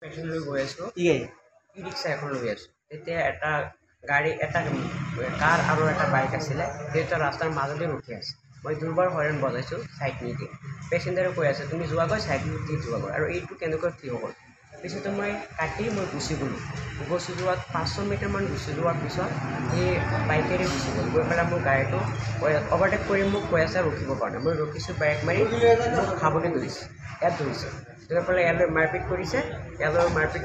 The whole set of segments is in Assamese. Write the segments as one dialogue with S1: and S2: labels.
S1: পেশেণ্ট লৈ গৈ আছোঁ ই ৰিক্সা এখন লৈ আছোঁ। তেতিয়া এটা গাড়ী এটা কাৰ আৰু এটা বাইক আছিলে, সেইটো ৰাস্তাৰ মাজতে ৰখি আছে। মই দুবাৰ হৰ্ণ বজাইছোঁ চাইড নিদি। পেচেঞ্জাৰে কৈ আছে তুমি যোৱাগৈ চাইড দি যোৱাগৈ, আৰু এইটো কেনেকৈ থিয় হ'ল। পিছতে মই কাটি মই গুচি গ'লোঁ। গুচি যোৱাত 500 মিটাৰমান গুচি যোৱাৰ পিছত এই বাইকেৰে গুচি গ'ল। গৈ পেলাই মোৰ গাড়ীটো অভাৰটেক কৰি মোক কৈ আছে ৰখিব কাৰণে। মই ৰখিছোঁ, বাইক মাৰি মোক খাবলৈ ধৰিছে, ইয়াত ধৰিছে। গৈ পেলাই ইয়ালৈ মাৰপিট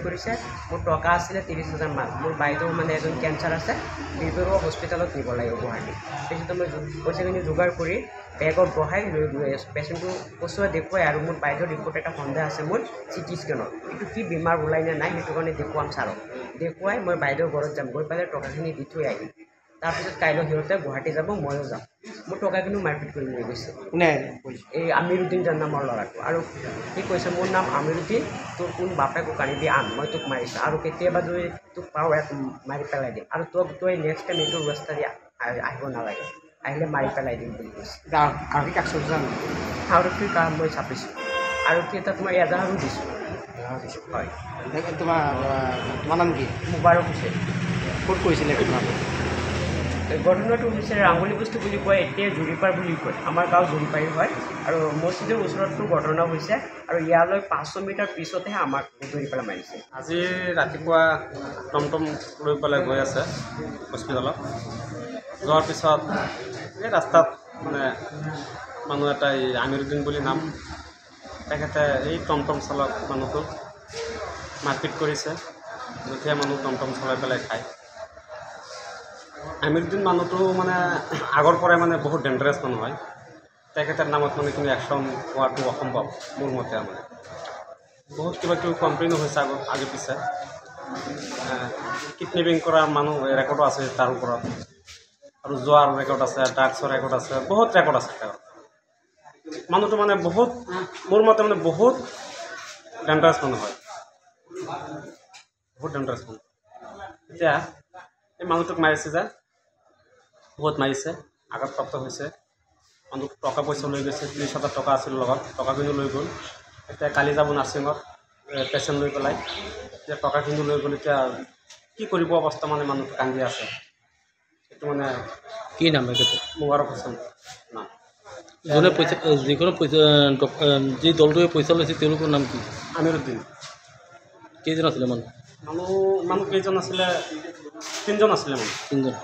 S1: কৰিছে, মোৰ টকা আছিলে 30,000 মান। মোৰ বাইদেউ মানে এজন কেঞ্চাৰ আছে, বিবেৰুৱা হস্পিটেলত নিব লাগিব গুৱাহাটী। পিছতে মই পইচাখিনি যোগাৰ কৰি বেগত বহাই লৈ গৈ আছোঁ। পেচেণ্টটো ওচৰত দেখুৱাই, আৰু মোৰ বাইদেউৰ ৰিপৰ্ট এটা সন্দেহ আছে মোৰ CT স্কেনত, এইটো কি বেমাৰ ওলাই নে নাই সেইটো কাৰণে দেখুৱাম ছাৰক। দেখুৱাই মই বাইদেউৰ ঘৰত যাম, গৈ পেলাই টকাখিনি দি থৈ আহিম। তাৰপিছত কাইলৈ সিহঁতে গুৱাহাটী যাব, ময়ো যাম। মোৰ টকাখিনিও মাৰপিট কৰি লৈ গৈছে। এই আমিৰুদ্দিন নামৰ ল'ৰাটো। আৰু সি কৈছে মোৰ নাম আমিৰুদ্দিন, তোৰ কোন বাপেকক আনিবি আন, মই তোক মাৰিছোঁ, আৰু কেতিয়াবা যদি তোক পাওঁ ইয়াত মাৰি পেলাই দিম, আৰু তই নেক্সট টাইম এইটো ৰাস্তা দি আহিব নালাগে, আহিলে মাৰি পেলাই দিম বুলি কৈছে।
S2: আৰক্ষী কাক চাপিছা?
S1: আৰক্ষীৰ কাম মই চাপিছোঁ, আৰক্ষী এটাত মই এজাহাৰো দিছোঁ। হয়।
S2: তোমাৰ নাম কি?
S1: মুবাৰক হুছেইন।
S2: ক'ত কৰিছিলে ঘটনাটো?
S1: ঘটনাটো হৈছে ৰাঙলী বস্তু বুলি কয়, এতিয়া জুৰিপাৰ বুলি কয়, আমাৰ গাঁও জুৰিপাৰী হয়। আৰু মছজিদৰ ওচৰতো ঘটনা হৈছে, আৰু ইয়ালৈ 500 মিটাৰ পিছতহে আমাক ধৰি পেলাই মাৰিছে।
S3: আজি ৰাতিপুৱা টমটম লৈ পেলাই গৈ আছে হস্পিটেলত। যোৱাৰ পিছত এই ৰাস্তাত মানে মানুহ এটা এই আমিৰুদ্দিন বুলি নাম, তেখেতে এই টমটম চালক মানুহটোক মাৰপিট কৰিছে। দুখীয়া মানুহ টমটম চলাই পেলাই খায়। আমিৰুদ্দিন মানুহটো মানে আগৰ পৰাই মানে বহুত ডেঞ্জাৰাছ মানুহ হয়। তেখেতৰ নামত মানে কোনো একশ্যন হোৱাটো অসম্ভৱ মোৰ মতে। মানে বহুত কিবা কিবি কমপ্লেইনো হৈছে আগে পিছে। কিডনেপিং কৰা মানুহ ৰেকৰ্ডো আছে তাৰ ওপৰত, আৰু যোৱাৰ ৰেকৰ্ড আছে, ড্ৰাগছৰ ৰেকৰ্ড আছে, বহুত ৰেকৰ্ড আছে তেওঁৰ। মানুহটো মানে বহুত, মোৰ মতে মানে বহুত ডেঞ্জাৰাছ মানুহ হয়, বহুত ডেঞ্জাৰাছ মানুহ। এতিয়া এই মানুহটোক মাৰিছে যে, বহুত মাৰিছে, আঘাতপ্ৰাপ্ত হৈছে। মানুহটোক টকা পইচা লৈ গৈছে, 30,000 টকা আছিল লগত, টকাখিনি লৈ গ'ল। এতিয়া কালি যাব নাৰ্ছিঙত পেচেণ্ট লৈ পেলাই, এতিয়া টকাখিনি লৈ গ'ল। এতিয়া কি কৰিব অৱস্থা, মানে মানুহটো কান্দি আছে। এইটো মানে
S2: কি নাম তেখেতৰ?
S3: মুবাৰক হুছেইন নাম।
S2: যোনে পইচা, যিখনে পইচা, যি দলটোৱে পইচা লৈছে তেওঁলোকৰ নাম কি?
S3: আমিৰুদ্দিন।
S2: কেইজন আছিলে
S3: মানুহ কেইজন আছিলে? 3জন আছিলে মানুহ।
S2: 3জন।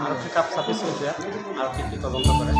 S3: আৰক্ষী কাপ চাপিছোঁ এতিয়া, আৰক্ষী তদন্ত কৰে।